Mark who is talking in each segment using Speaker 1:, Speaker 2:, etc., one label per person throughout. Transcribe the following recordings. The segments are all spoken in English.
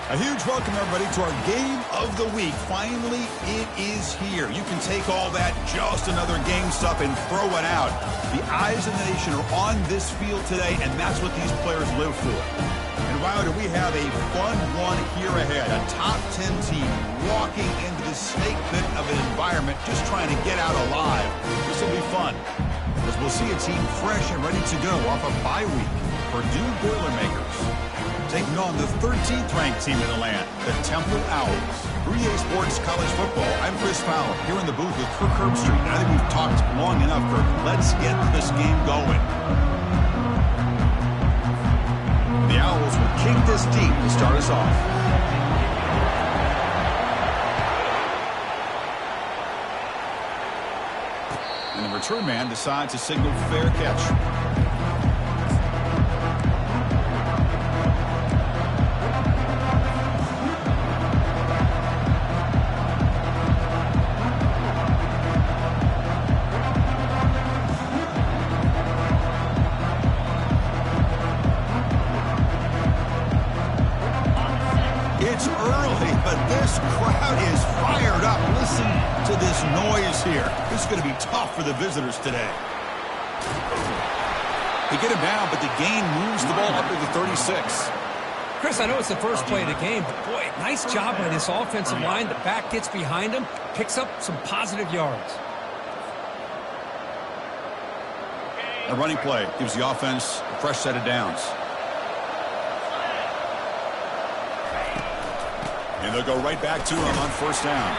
Speaker 1: A huge welcome, everybody, to our game of the week. Finally, it is here. You can take all that just another game stuff and throw it out. The eyes of the nation are on this field today, and that's what these players live for. And wow, do we have a fun one here ahead. A top 10 team walking into the snake pit of an environment, just trying to get out alive. This will be fun, as we'll see a team fresh and ready to go off a bye week. Purdue Boilermakers taking on the 13th ranked team in the land, the Temple Owls. 3A Sports College Football. I'm Chris Fowler here in the booth with Kirk Herbstreit. I think we've talked long enough, Kirk. Let's get this game going. The Owls will kick this deep to start us off. And the return man decides to signal fair catch. It's early, but this crowd is fired up. Listen to this noise here. This is going to be tough for the visitors today. They get him down, but the gain moves the ball up to the 36.
Speaker 2: Chris, I know it's the first play of the game, but boy, nice job by this offensive line. The back gets behind him, picks up some positive yards.
Speaker 1: A running play gives the offense a fresh set of downs. And they'll go right back to him on first down.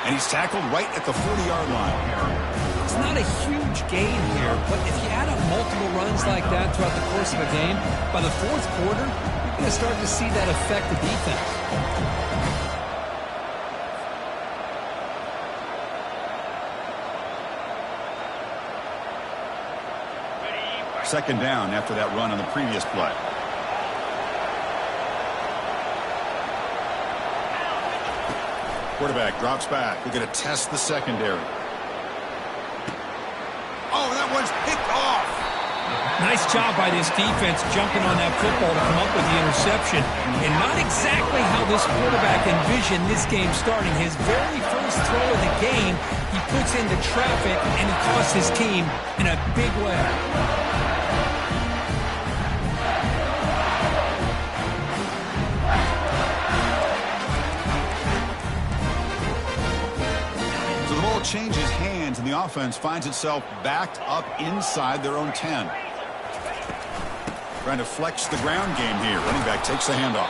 Speaker 1: And he's tackled right at the 40-yard line.
Speaker 2: It's not a huge gain here, but if you add up multiple runs like that throughout the course of a game, by the fourth quarter, you're going to start to see that affect the defense.
Speaker 1: Second down after that run on the previous play. Quarterback drops back. We're going to test the secondary. Oh, that one's picked off.
Speaker 2: Nice job by this defense jumping on that football to come up with the interception. And not exactly how this quarterback envisioned this game starting. His very first throw of the game, he puts into traffic, and he costs his team in a big way.
Speaker 1: Changes hands, and the offense finds itself backed up inside their own 10. Trying to flex the ground game here. Running back takes the handoff.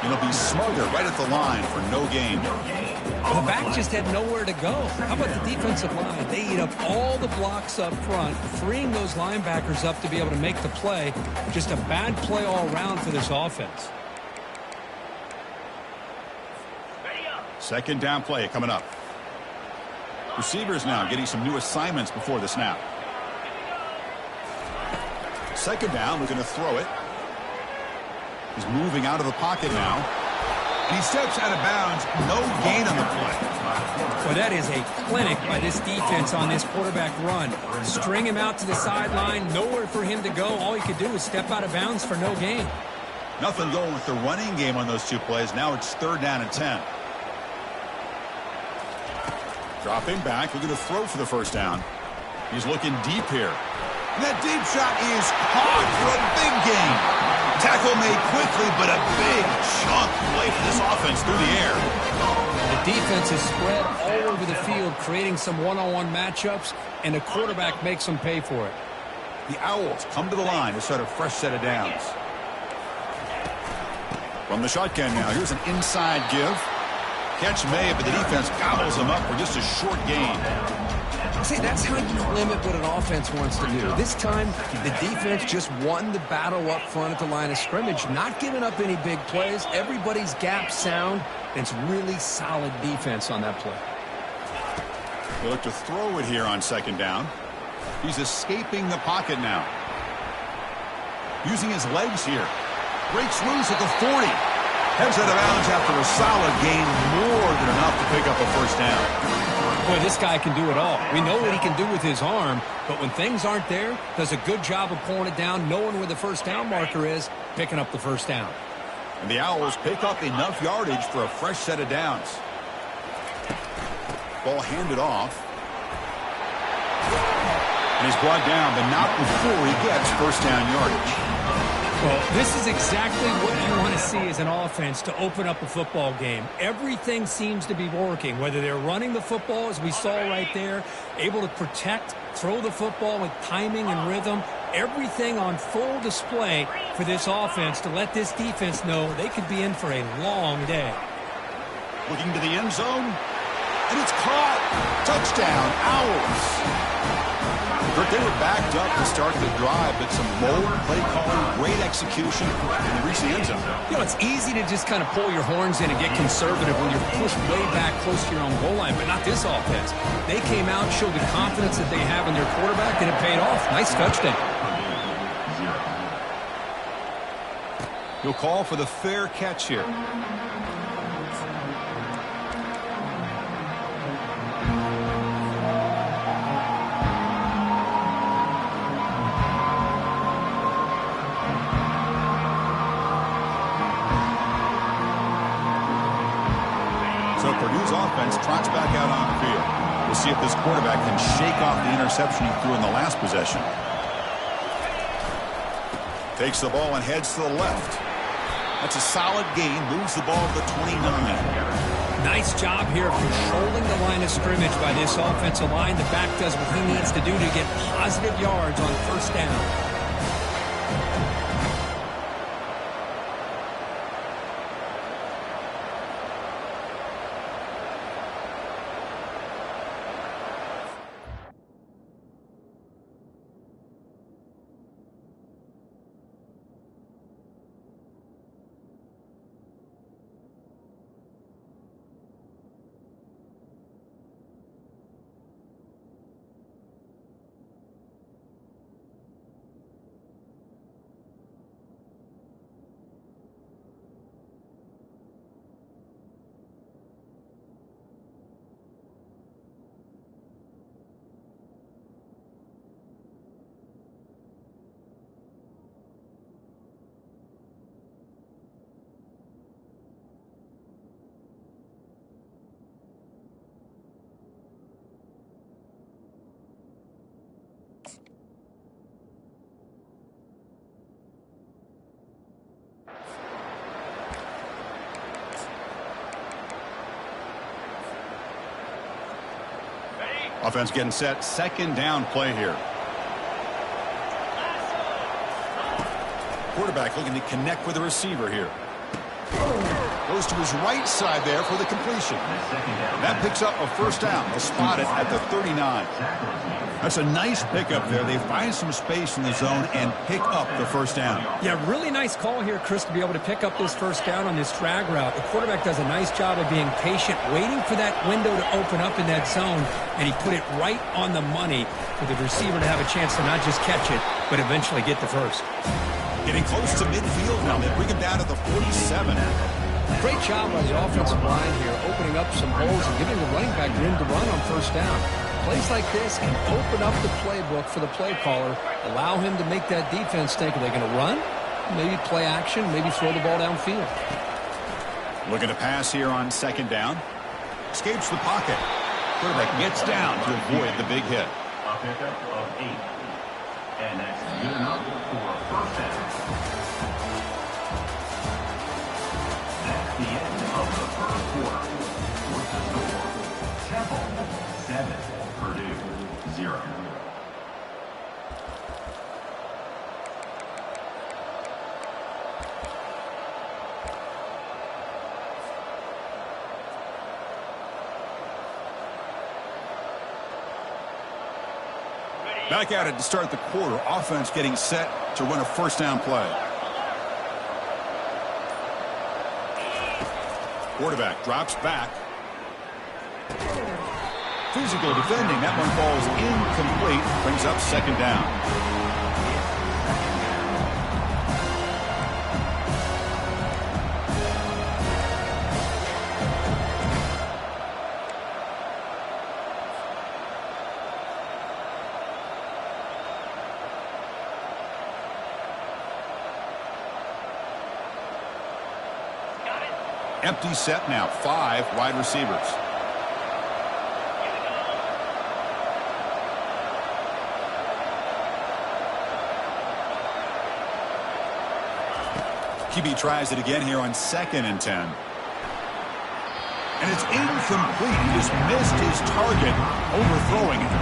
Speaker 1: It'll be Smoger right at the line for no gain.
Speaker 2: The back just had nowhere to go. How about the defensive line? They eat up all the blocks up front, freeing those linebackers up to be able to make the play. Just a bad play all around for this offense.
Speaker 1: Second down play coming up. Receivers now getting some new assignments before the snap. Second down, we're going to throw it. He's moving out of the pocket now. And he steps out of bounds. No gain on the play.
Speaker 2: Well, that is a clinic by this defense on this quarterback run. String him out to the sideline. Nowhere for him to go. All he could do is step out of bounds for no gain.
Speaker 1: Nothing going with the running game on those two plays. Now it's third down and 10. Dropping back, we're going to throw for the first down. He's looking deep here. And that deep shot is caught for a big gain. Tackle made quickly, but a big chunk play for this offense through the air.
Speaker 2: The defense is spread all over the field, creating some one-on-one matchups, and the quarterback makes them pay for it.
Speaker 1: The Owls come to the line to start a fresh set of downs. From the shotgun now, here's an inside give. Catch made, but the defense gobbles him up for just a short gain.
Speaker 2: See, that's how you limit what an offense wants to do. This time, the defense just won the battle up front at the line of scrimmage, not giving up any big plays. Everybody's gap sound, and it's really solid defense on that play.
Speaker 1: They look to throw it here on second down. He's escaping the pocket now. Using his legs here. Breaks loose at the 40. Heads out of bounds after a solid gain, more than enough to pick up a first down.
Speaker 2: Boy, this guy can do it all. We know what he can do with his arm, but when things aren't there, does a good job of pulling it down, knowing where the first down marker is, picking up the first down.
Speaker 1: And the Owls pick up enough yardage for a fresh set of downs. Ball handed off. And he's brought down, but not before he gets first down yardage.
Speaker 2: Well, this is exactly what you want to see as an offense to open up a football game. Everything seems to be working, whether they're running the football, as we saw right there, able to protect, throw the football with timing and rhythm. Everything on full display for this offense to let this defense know they could be in for a long day.
Speaker 1: Looking to the end zone, and it's caught. Touchdown, Owls. They were backed up to start the drive, but some bold play calling, great execution, and they reached the end zone.
Speaker 2: You know, it's easy to just kind of pull your horns in and get conservative when you're pushed way back close to your own goal line, but not this offense. They came out, showed the confidence that they have in their quarterback, and it paid off. Nice touchdown.
Speaker 1: He'll call for the fair catch here. So Purdue's offense trots back out on the field. We'll see if this quarterback can shake off the interception he threw in the last possession. Takes the ball and heads to the left. That's a solid gain. Moves the ball to the 29.
Speaker 2: Nice job here of controlling the line of scrimmage by this offensive line. The back does what he needs to do to get positive yards on first down.
Speaker 1: Offense getting set. Second down play here. Quarterback looking to connect with the receiver here. Goes to his right side there for the completion. That picks up a first down. They'll spot it at the 39. That's a nice pickup there. They find some space in the zone and pick up the first down.
Speaker 2: Yeah, really nice call here, Chris, to be able to pick up this first down on this drag route. The quarterback does a nice job of being patient, waiting for that window to open up in that zone, and he put it right on the money for the receiver to have a chance to not just catch it, but eventually get the first.
Speaker 1: Getting close to midfield now. They bring him down to the 47.
Speaker 2: Great job by the offensive line here, opening up some holes and giving the running back room to run on first down. Plays like this can open up the playbook for the play caller, allow him to make that defense think, are they going to run? Maybe play action, maybe throw the ball downfield.
Speaker 1: Looking to pass here on second down. Escapes the pocket. Quarterback gets down to avoid the big hit.
Speaker 3: A pickup of 8. And that's good enough for a first down. That's the end of the first quarter. With the score, Temple 7, Purdue 0.
Speaker 1: Back at it to start the quarter. Offense getting set to run a first down play. Quarterback drops back. Physical defending. That one falls incomplete. Brings up second down. Empty set now, 5 wide receivers. QB tries it again here on 2nd and 10. And it's incomplete. He just missed his target, overthrowing it.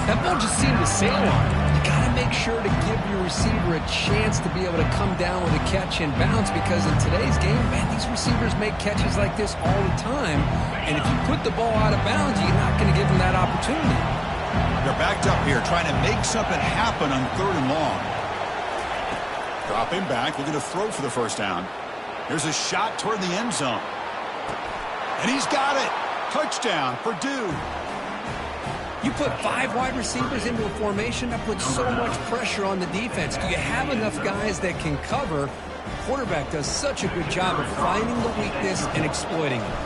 Speaker 2: That ball just seemed to sail on. You got to make sure to give your receiver a chance to be able to come down with a catch and bounce, because in today's game, man, these receivers make catches like this all the time. And if you put the ball out of bounds, you're not going to give them that opportunity.
Speaker 1: They're backed up here trying to make something happen on 3rd and long. Dropping back, looking to throw for the first down. Here's a shot toward the end zone. And he's got it. Touchdown, Purdue.
Speaker 2: You put 5 wide receivers into a formation, that puts so much pressure on the defense. Do you have enough guys that can cover? The quarterback does such a good job of finding the weakness and exploiting it.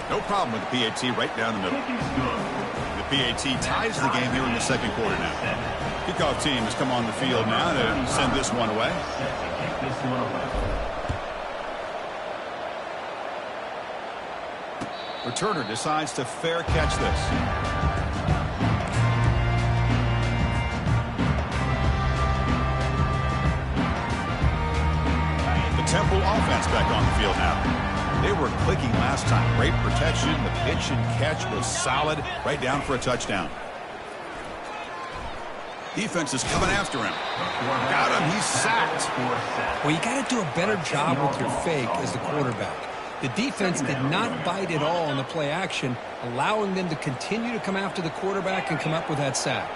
Speaker 1: No problem with the PAT right down the middle. The PAT ties the game here in the 2nd quarter now. Kickoff team has come on the field now to send this one away. Returner decides to fair catch this. The Temple offense back on the field now. They were clicking last time. Great protection. The pitch and catch was solid. Right down for a touchdown. Defense is coming after him. Got him. He's sacked.
Speaker 2: Well, you got to do a better job with your fake as the quarterback. The defense did not bite at all on the play action, allowing them to continue to come after the quarterback and come up with that sack.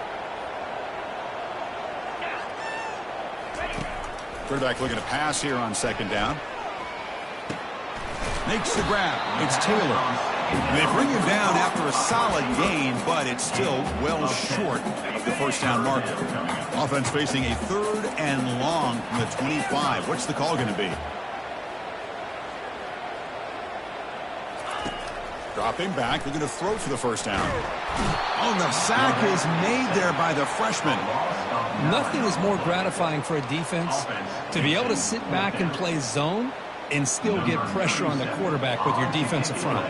Speaker 1: Quarterback looking to pass here on 2nd down. Makes the grab. It's Taylor. They bring him down after a solid gain, but it's still well short of the first down marker. Offense facing a 3rd and long from the 25. What's the call going to be? Dropping back, looking to throw for the first down. Oh, the sack is made there by the freshman.
Speaker 2: Nothing is more gratifying for a defense to be able to sit back and play zone and still get pressure on the quarterback with your defensive front.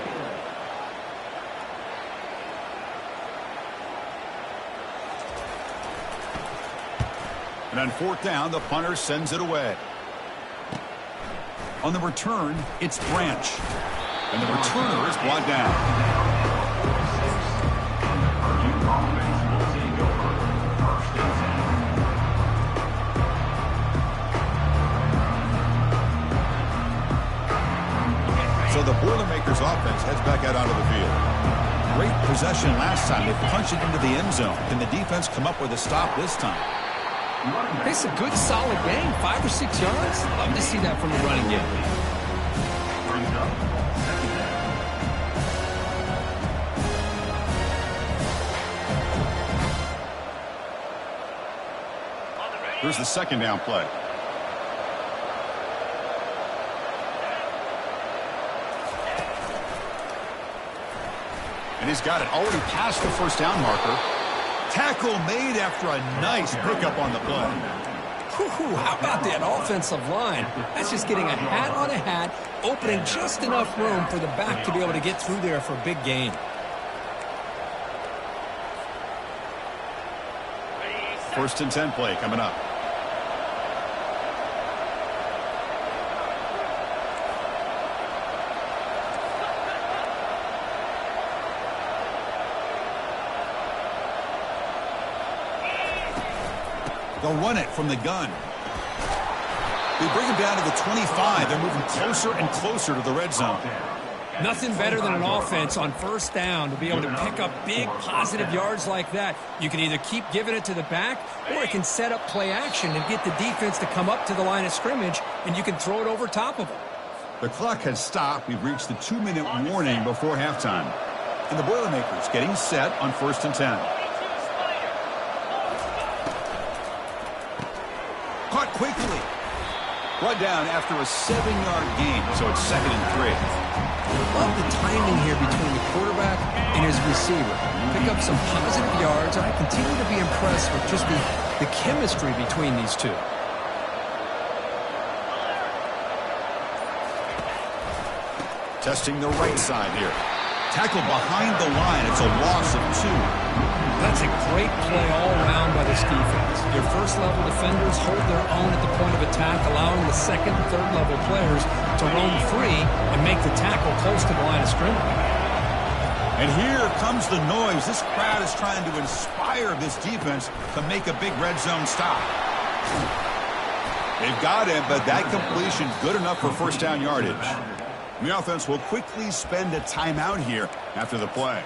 Speaker 1: And on 4th down, the punter sends it away. On the return, it's Branch. And the returner is brought down. So the Boilermakers offense heads back out onto the field. Great possession last time. They punched it into the end zone. Can the defense come up with a stop this time?
Speaker 2: It's a good, solid game. 5 or 6 yards. Love to see that from the running game.
Speaker 1: Here's the 2nd down play. And he's got it already past the first down marker. Tackle made after a nice pickup on the play.
Speaker 2: Whew, how about that offensive line? That's just getting a hat on a hat, opening just enough room for the back to be able to get through there for a big gain.
Speaker 1: First and 10 play coming up. They'll run it from the gun. They bring him down to the 25. They're moving closer and closer to the red zone.
Speaker 2: Nothing better than an offense on first down to be able to pick up big positive yards like that. You can either keep giving it to the back, or it can set up play action and get the defense to come up to the line of scrimmage, and you can throw it over top of them.
Speaker 1: The clock has stopped. We've reached the 2-minute warning before halftime. And the Boilermakers getting set on first and 10. Caught quickly. Brought down after a 7-yard gain, so it's 2nd and 3.
Speaker 2: Love the timing here between the quarterback and his receiver. Pick up some positive yards, and I continue to be impressed with just the chemistry between these two.
Speaker 1: Testing the right side here. Tackle behind the line. It's a loss of 2.
Speaker 2: That's a great play all around by this defense. Your first-level defenders hold their own at the point of attack, allowing the second and third-level players to roam free and make the tackle close to the line of scrimmage.
Speaker 1: And here comes the noise. This crowd is trying to inspire this defense to make a big red zone stop. They've got him, but that completion good enough for first down yardage. The offense will quickly spend a timeout here after the play.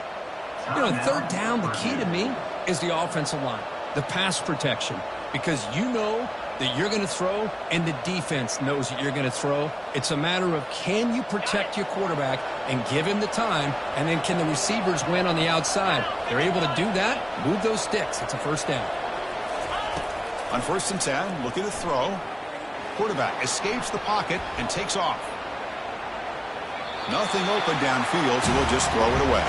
Speaker 2: You know, third down, the key to me is the offensive line, the pass protection, because you know that you're going to throw and the defense knows that you're going to throw. It's a matter of can you protect your quarterback and give him the time, and then can the receivers win on the outside? They're able to do that, move those sticks. It's a first down.
Speaker 1: On 1st and 10, looking to throw. Quarterback escapes the pocket and takes off. Nothing open downfield, so we'll just throw it away.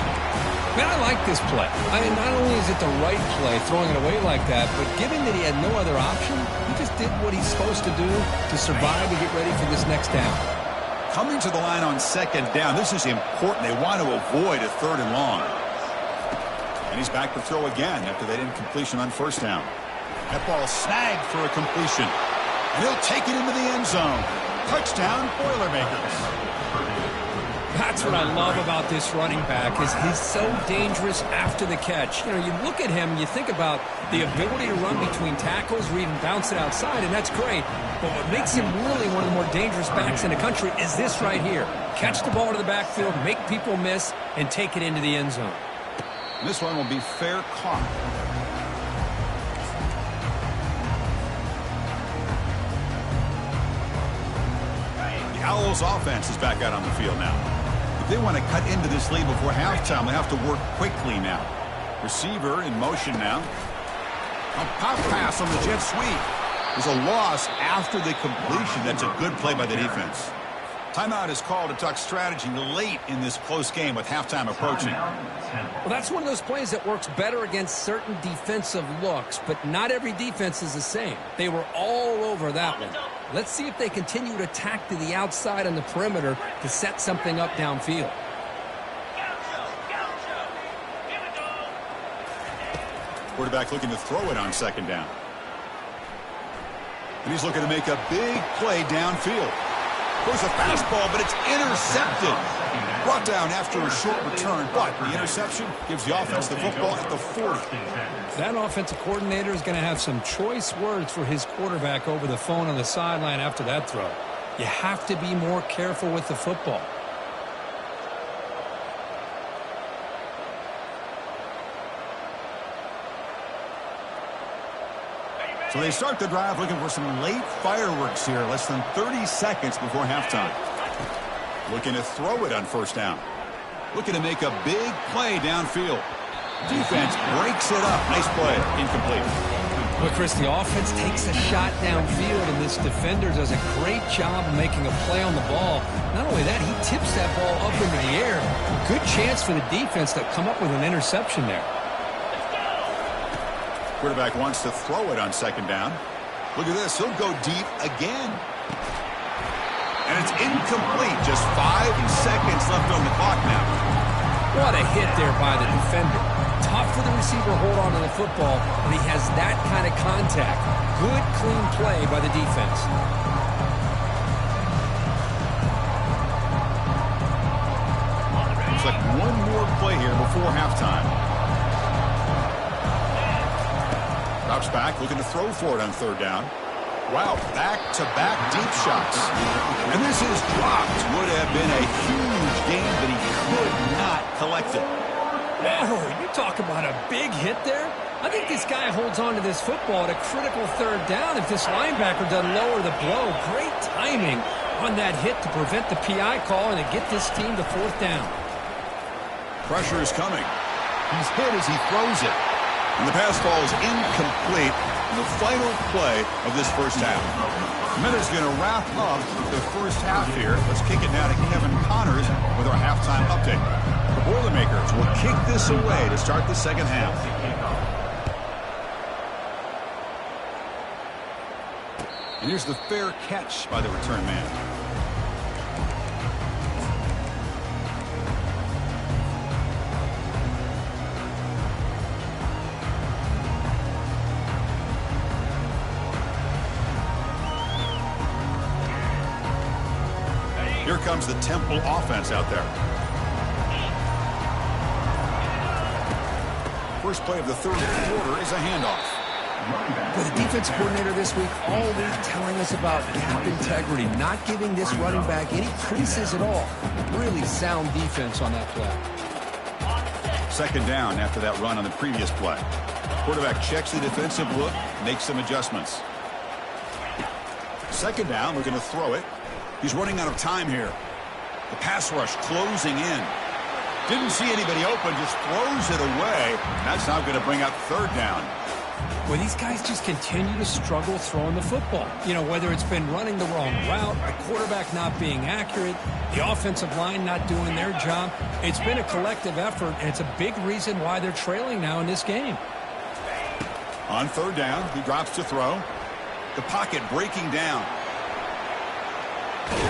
Speaker 2: Man, I like this play. Not only is it the right play, throwing it away like that, but given that he had no other option, he just did what he's supposed to do to survive and get ready for this next down.
Speaker 1: Coming to the line on 2nd down, this is important. They want to avoid a 3rd and long. And he's back to throw again after that incompletion on 1st down. That ball snagged for a completion. And he'll take it into the end zone. Touchdown, Boilermakers.
Speaker 2: That's what I love about this running back is he's so dangerous after the catch. You know, you look at him, you think about the ability to run between tackles or even bounce it outside, and that's great. But what makes him really one of the more dangerous backs in the country is this right here. Catch the ball to the backfield, make people miss, and take it into the end zone.
Speaker 1: And this one will be fair caught. The Owls offense is back out on the field now. If they want to cut into this lead before halftime, they have to work quickly now. Receiver in motion now. A pop pass on the jet sweep. There's a loss after the completion. That's a good play by the defense. Timeout is called to talk strategy late in this close game with halftime approaching.
Speaker 2: Well, that's one of those plays that works better against certain defensive looks, but not every defense is the same. They were all over that one. Let's see if they continue to attack to the outside on the perimeter to set something up downfield.
Speaker 1: Quarterback looking to throw it on 2nd down. And he's looking to make a big play downfield. There's a fastball, but it's intercepted. Brought down after a short return, but the interception gives the offense the football at the 40.
Speaker 2: That offensive coordinator is going to have some choice words for his quarterback over the phone on the sideline after that throw. You have to be more careful with the football.
Speaker 1: So they start the drive looking for some late fireworks here, less than 30 seconds before halftime. Looking to throw it on 1st down. Looking to make a big play downfield. Defense breaks it up. Nice play. Incomplete.
Speaker 2: But Chris, the offense takes a shot downfield, and this defender does a great job of making a play on the ball. Not only that, he tips that ball up into the air. Good chance for the defense to come up with an interception there.
Speaker 1: Quarterback wants to throw it on 2nd down. Look at this. He'll go deep again. And it's incomplete. Just 5 seconds left on the clock now.
Speaker 2: What a hit there by the defender. Tough for the receiver to hold on to the football, but he has that kind of contact. Good, clean play by the defense.
Speaker 1: Looks like one more play here before halftime. Drops back, looking to throw for it on 3rd down. Wow, back-to-back deep shots. And this is dropped. Would have been a huge game, but he could not collect it.
Speaker 2: Oh, you talk about a big hit there? I think this guy holds on to this football at a critical 3rd down if this linebacker doesn't lower the blow. Great timing on that hit to prevent the PI call and to get this team to 4th down.
Speaker 1: Pressure is coming. He's hit as he throws it. And the pass ball is incomplete in the final play of this first half. Minute's going to wrap up the first half here. Let's kick it now to Kevin Connors with our halftime update. The Boilermakers will kick this away to start the second half. And here's the fair catch by the return man. comes the Temple offense out there. First play of the third quarter is a handoff.
Speaker 2: With the defense coordinator this week, all week telling us about gap integrity, not giving this running back any creases at all. Really sound defense on that play.
Speaker 1: Second down after that run on the previous play. Quarterback checks the defensive look, makes some adjustments. Second down, we're going to throw it. He's running out of time here. The pass rush closing in. Didn't see anybody open, just throws it away. That's now going to bring up third down.
Speaker 2: Well, these guys just continue to struggle throwing the football. You know, whether it's been running the wrong route, the quarterback not being accurate, the offensive line not doing their job. It's been a collective effort, and it's a big reason why they're trailing now in this game.
Speaker 1: On third down, he drops to throw. The pocket breaking down.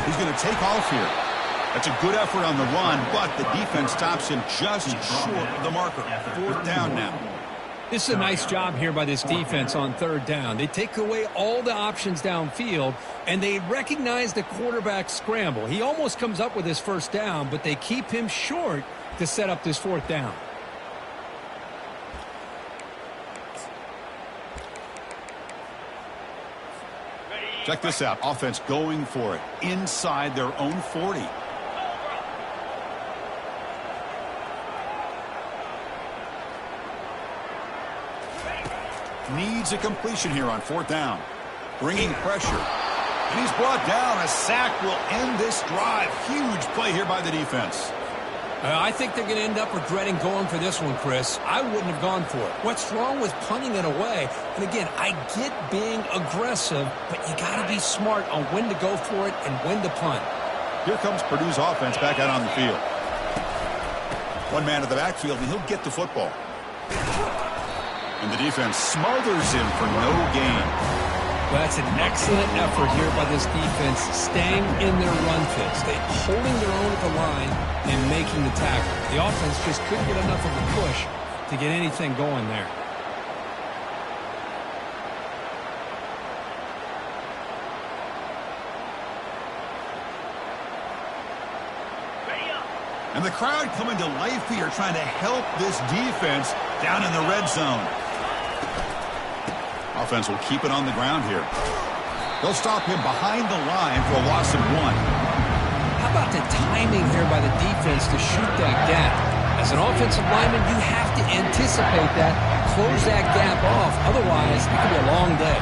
Speaker 1: He's going to take off here. That's a good effort on the run, but the defense stops him just short of the marker. Fourth down now.
Speaker 2: This is a nice job here by this defense on third down. They take away all the options downfield, and they recognize the quarterback scramble. He almost comes up with his first down, but they keep him short to set up this fourth down.
Speaker 1: Check this out. Offense going for it inside their own 40. Needs a completion here on fourth down. Bringing pressure. And he's brought down. A sack will end this drive. Huge play here by the defense.
Speaker 2: I think they're going to end up regretting going for this one, Chris. I wouldn't have gone for it. What's wrong with punting it away? And again, I get being aggressive, but you got to be smart on when to go for it and when to punt.
Speaker 1: Here comes Purdue's offense back out on the field. One man at the backfield, and he'll get the football. And the defense smothers him for no gain.
Speaker 2: Well, that's an excellent effort here by this defense, staying in their run fits. They're holding their own at the line and making the tackle. The offense just couldn't get enough of a push to get anything going there.
Speaker 1: And the crowd coming to life here, trying to help this defense down in the red zone. Offense will keep it on the ground here. They'll stop him behind the line for a loss of 1.
Speaker 2: How about the timing here by the defense to shoot that gap? As an offensive lineman, you have to anticipate that, close that gap off. Otherwise, it could be a long day.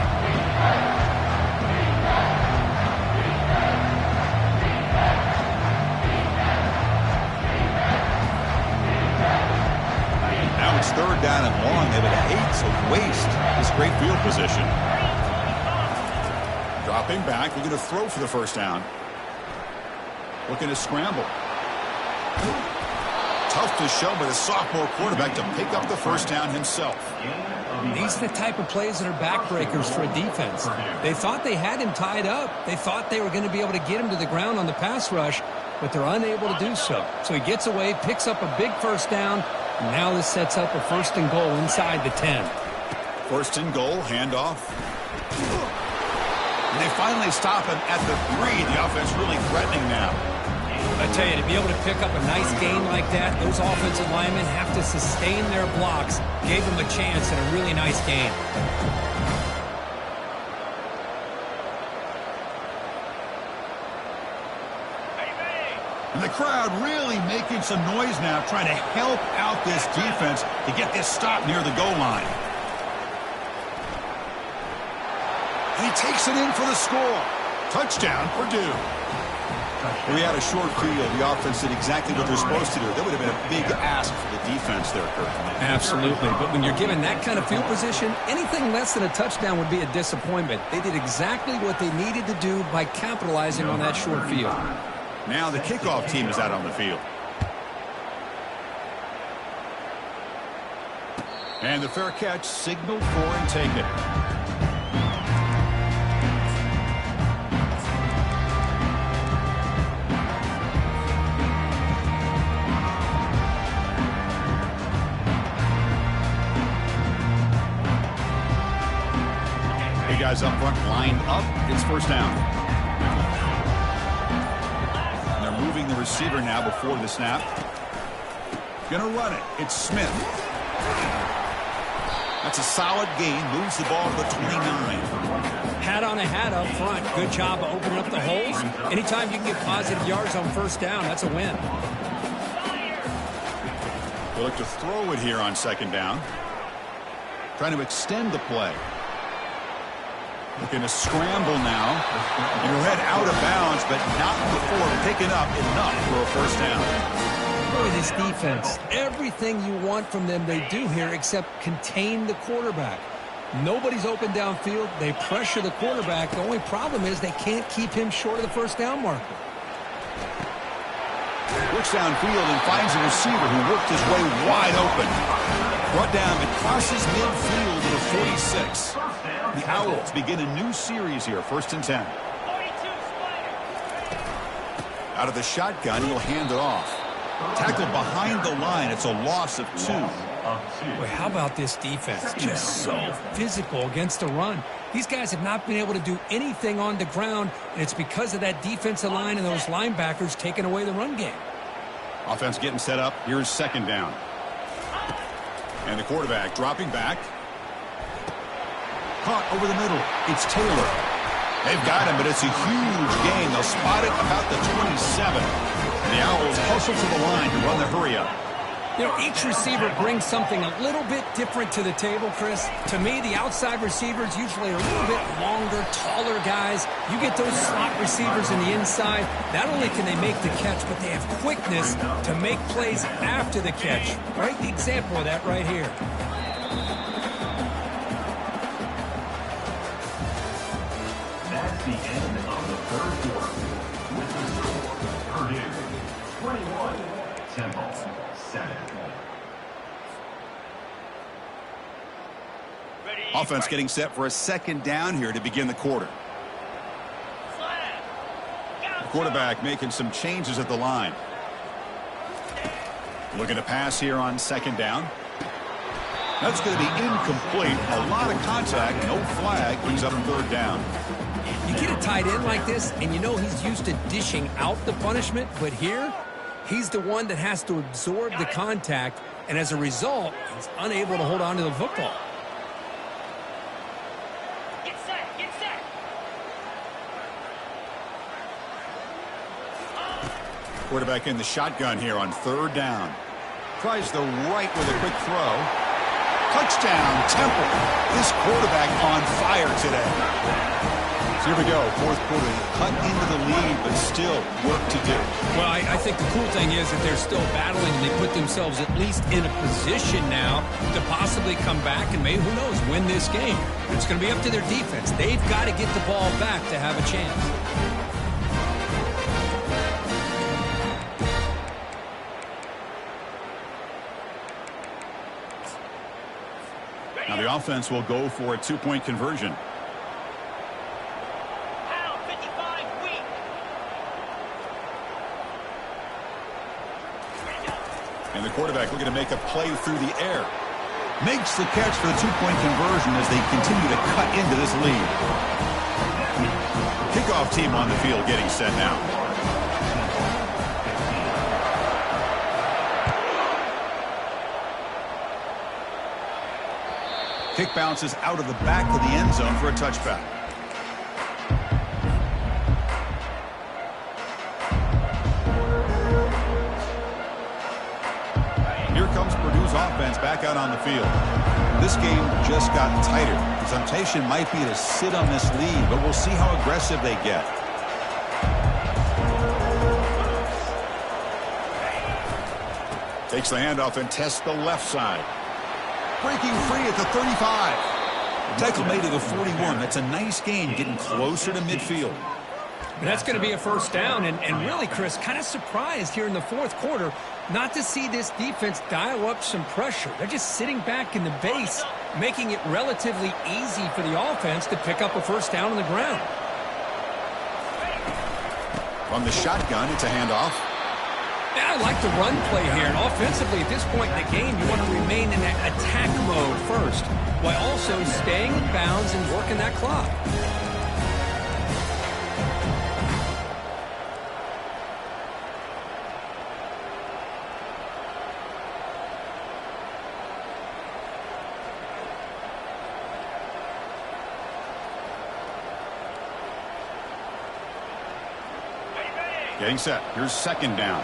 Speaker 1: Now it's third down and long. They would hate to waste this great field position. Dropping back. They're going to throw for the first down. Looking to scramble. Tough to show by the sophomore quarterback to pick up the first down himself.
Speaker 2: These are the type of plays that are backbreakers for a defense. They thought they had him tied up. They thought they were going to be able to get him to the ground on the pass rush, but they're unable to do so. So he gets away, picks up a big first down. Now this sets up a first and goal inside the 10.
Speaker 1: First and goal, handoff. And they finally stop him at the 3. The offense really threatening now.
Speaker 2: I tell you, to be able to pick up a nice gain like that, those offensive linemen have to sustain their blocks. Gave them a chance and a really nice gain.
Speaker 1: And the crowd really making some noise now, trying to help out this defense to get this stop near the goal line. And he takes it in for the score. Touchdown, Purdue. We had a short field. The offense did exactly what they're supposed to do. That would have been a big ask for the defense there, Kurt.
Speaker 2: Absolutely. But when you're given that kind of field position, anything less than a touchdown would be a disappointment. They did exactly what they needed to do by capitalizing on that short field.
Speaker 1: Now the kickoff team is out on the field. And the fair catch signaled for and taken. Hey guys up front lined up. It's first down. moving the receiver now before the snap. Gonna run it. It's Smith. That's a solid gain. Moves the ball to the 29.
Speaker 2: Hat on a hat up front. Good job of opening up the holes. Anytime you can get positive yards on first down, that's a win.
Speaker 1: They look to throw it here on second down. Trying to extend the play. Looking to scramble now. Your head out of bounds, but not before picking up enough for a first down.
Speaker 2: Boy, this defense, everything you want from them they do here except contain the quarterback. Nobody's open downfield. They pressure the quarterback. The only problem is they can't keep him short of the first down marker.
Speaker 1: Looks downfield and finds a receiver who worked his way wide open. Brought down and crosses midfield to the 46. The Owls begin a new series here, 1st and 10. Out of the shotgun, he'll hand it off. Tackled behind the line. It's a loss of 2.
Speaker 2: Boy, how about this defense? Just so physical against the run. These guys have not been able to do anything on the ground, and it's because of that defensive line and those linebackers taking away the run game.
Speaker 1: Offense getting set up. Here's second down. And the quarterback dropping back. Caught over the middle. It's Taylor. They've got him, but it's a huge gain. They'll spot it about the 27. The Owls hustle to the line to run the hurry up.
Speaker 2: You know, each receiver brings something a little bit different to the table, Chris. To me, the outside receivers usually are a little bit longer, taller guys. You get those slot receivers in the inside. Not only can they make the catch, but they have quickness to make plays after the catch. Right? The example of that right here.
Speaker 3: That's the end of the third quarter. With the score, Purdue 21, Temple 7.
Speaker 1: Offense getting set for a second down here to begin the quarter. The quarterback making some changes at the line. Looking to pass here on second down. That's going to be incomplete. A lot of contact, no flag. Brings up third down.
Speaker 2: You get a tight end like this, and you know he's used to dishing out the punishment, but here, he's the one that has to absorb the contact, and as a result, he's unable to hold on to the football.
Speaker 4: Get set, get set.
Speaker 1: Quarterback in the shotgun here on third down. Tries the right with a quick throw. Touchdown, Temple. This quarterback on fire today. So here we go, fourth quarter. Cut into the lead, but still work to do.
Speaker 2: Well, I think the cool thing is that they're still battling, and they put themselves at least in a position now to possibly come back and maybe, who knows, win this game. It's going to be up to their defense. They've got to get the ball back to have a chance.
Speaker 1: Now the offense will go for a two-point conversion.
Speaker 4: Pound 55 weak.
Speaker 1: And the quarterback looking to make a play through the air. Makes the catch for the two-point conversion as they continue to cut into this lead. Kickoff team on the field getting set now. Kick bounces out of the back of the end zone for a touchback. Here comes Purdue's offense back out on the field. This game just got tighter. The temptation might be to sit on this lead, but we'll see how aggressive they get. Takes the handoff and tests the left side. Breaking free at the 35. Tackle made at the 41. That's a nice gain, getting closer to midfield.
Speaker 2: But that's going to be a first down, and really, Chris, kind of surprised here in the fourth quarter not to see this defense dial up some pressure. They're just sitting back in the base, making it relatively easy for the offense to pick up a first down on the ground.
Speaker 1: From the shotgun, it's a handoff.
Speaker 2: Yeah, I like the run play here. And offensively, at this point in the game, you want to remain in that attack mode first, while also staying in bounds and working that clock.
Speaker 1: Getting set. Here's second down.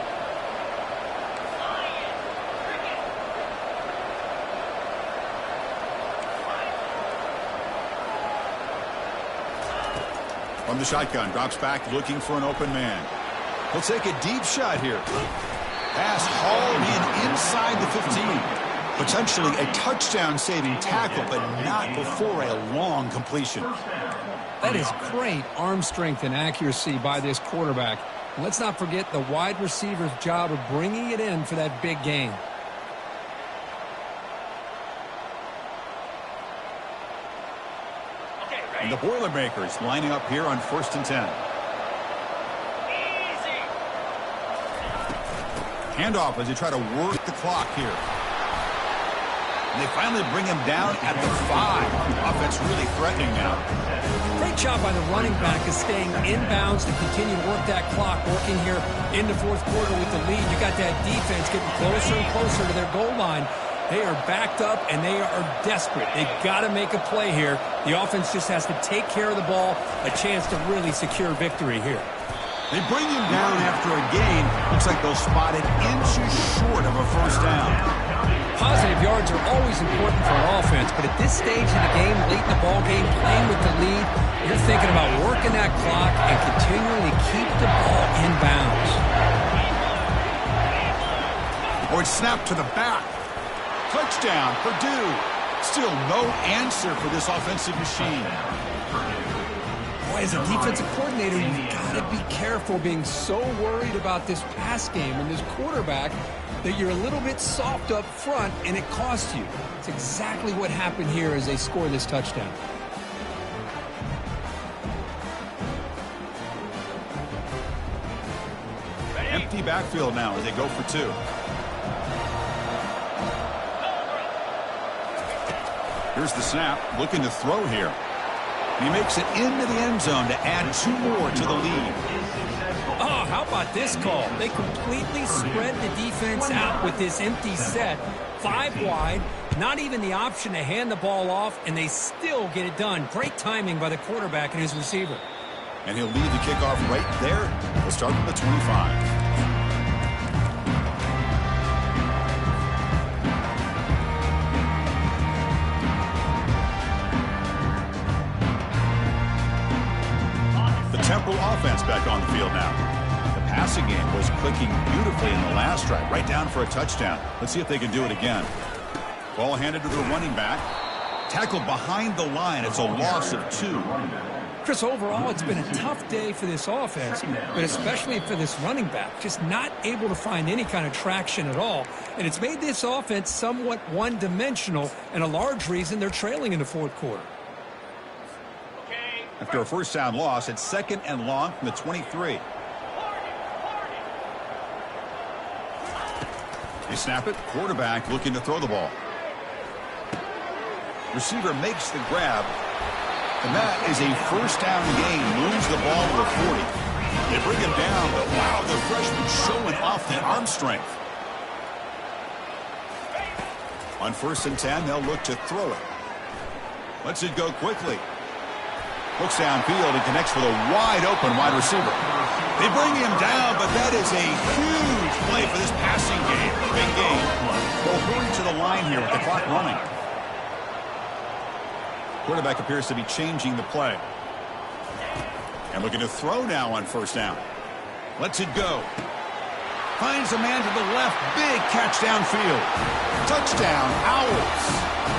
Speaker 1: From the shotgun, drops back looking for an open man. He'll take a deep shot here. Pass hauled in inside the 15. Potentially a touchdown-saving tackle, but not before a long completion.
Speaker 2: That is great arm strength and accuracy by this quarterback. And let's not forget the wide receiver's job of bringing it in for that big gain.
Speaker 1: And the Boilermakers lining up here on 1st and 10.
Speaker 4: Easy.
Speaker 1: Handoff as they try to work the clock here. And they finally bring him down at the 5. Offense really threatening now.
Speaker 2: Great job by the running back of staying inbounds to continue to work that clock, working here in the 4th quarter with the lead. You got that defense getting closer and closer to their goal line. They are backed up, and they are desperate. They've got to make a play here. The offense just has to take care of the ball, a chance to really secure victory here.
Speaker 1: They bring him down after a gain. Looks like they'll spot it inches short of a first down.
Speaker 2: Positive yards are always important for an offense, but at this stage of the game, late in the ball game, playing with the lead, you're thinking about working that clock and continually keep the ball in bounds.
Speaker 1: Or it's snapped to the back. Touchdown, Purdue. Still no answer for this offensive machine.
Speaker 2: Boy, as a defensive coordinator, you've got to be careful being so worried about this pass game and this quarterback that you're a little bit soft up front and it costs you. It's exactly what happened here as they score this touchdown.
Speaker 1: Empty backfield now as they go for 2. Here's the snap, looking to throw here. He makes it into the end zone to add 2 more to the lead.
Speaker 2: Oh, how about this call? They completely spread the defense out with this empty set. 5 wide, not even the option to hand the ball off, and they still get it done. Great timing by the quarterback and his receiver.
Speaker 1: And he'll lead the kickoff right there. We'll start from the 25. Temple offense back on the field now. The passing game was clicking beautifully in the last drive, right down for a touchdown. Let's see if they can do it again. Ball handed to the running back. Tackled behind the line. It's a loss of 2.
Speaker 2: Chris, overall, it's been a tough day for this offense, but especially for this running back. Just not able to find any kind of traction at all. And it's made this offense somewhat one-dimensional, and a large reason they're trailing in the 4th quarter.
Speaker 1: After a first down loss, it's 2nd and long from the 23. They snap it. Quarterback looking to throw the ball. Receiver makes the grab. And that is a first down gain. Moves the ball to the 40. They bring him down, but wow, the freshman showing off that arm strength. On 1st and 10, they'll look to throw it. Lets it go quickly. Looks downfield and connects with a wide-open wide receiver. They bring him down, but that is a huge play for this passing game. Big game. They'll hurry to the line here with the clock running. Quarterback appears to be changing the play. And looking to throw now on 1st down. Lets it go. Finds a man to the left. Big catch downfield. Touchdown, Owls.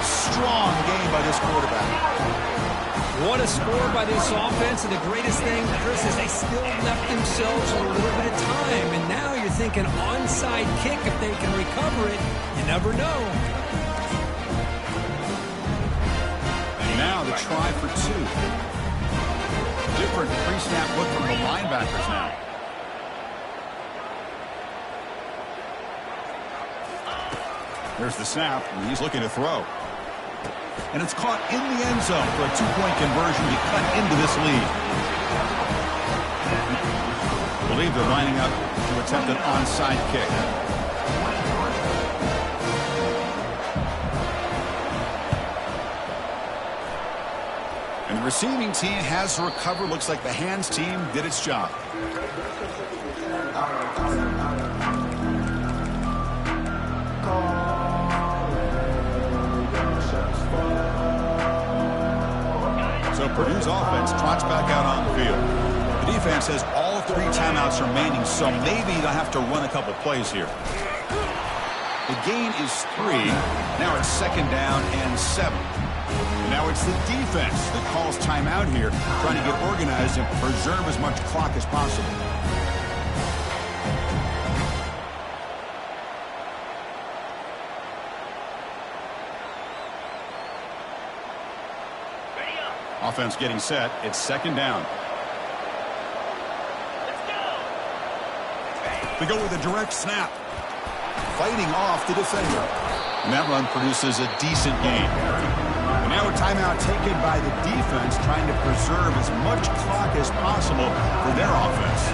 Speaker 1: Strong game by this quarterback.
Speaker 2: What a score by this offense, and the greatest thing, Chris, is they still left themselves a little bit of time, and now you're thinking onside kick if they can recover it. You never know.
Speaker 1: And now the try for 2. Different pre-snap look from the linebackers now. There's the snap, and he's looking to throw. And it's caught in the end zone for a 2-point conversion to cut into this lead. I believe they're lining up to attempt an onside kick. And the receiving team has to recover. Looks like the hands team did its job. So Purdue's offense trots back out on the field. The defense has all 3 timeouts remaining, so maybe they'll have to run a couple plays here. The gain is 3. Now it's 2nd down and 7. And now it's the defense that calls timeout here, trying to get organized and preserve as much clock as possible. Offense getting set. It's 2nd down.
Speaker 4: Let's go.
Speaker 1: They go with a direct snap. Fighting off the defender. And that run produces a decent gain. And now a timeout taken by the defense, trying to preserve as much clock as possible for their offense.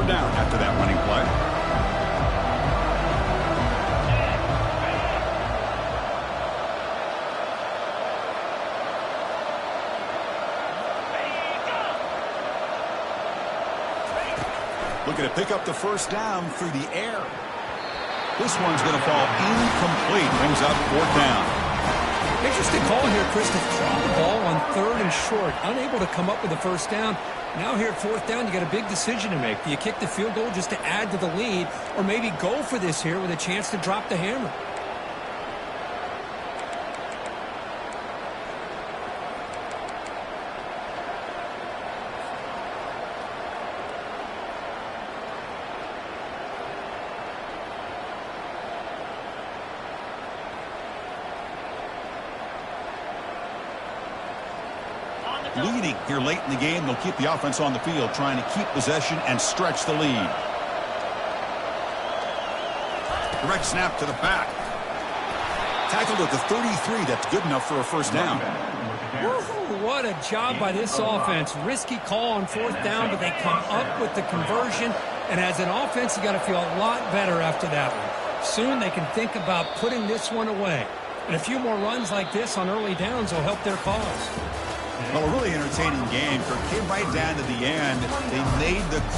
Speaker 1: Down after that running play. Looking to pick up the 1st down through the air. This one's going to fall incomplete. Brings up 4th down.
Speaker 2: Interesting call here, Chris, to throw the ball on 3rd and short. Unable to come up with the 1st down. Now here at 4th down, you got a big decision to make. Do you kick the field goal just to add to the lead, or maybe go for this here with a chance to drop the hammer?
Speaker 1: Leading here late in the game, they'll keep the offense on the field, trying to keep possession and stretch the lead. Direct snap to the back. Tackled at the 33. That's good enough for a 1st down.
Speaker 2: Woo, what a job by this offense. Risky call on 4th down, but they come up with the conversion. And as an offense, you got to feel a lot better after that one. Soon they can think about putting this one away. And a few more runs like this on early downs will help their cause.
Speaker 1: Well, a really entertaining game. It came right down to the end. They made the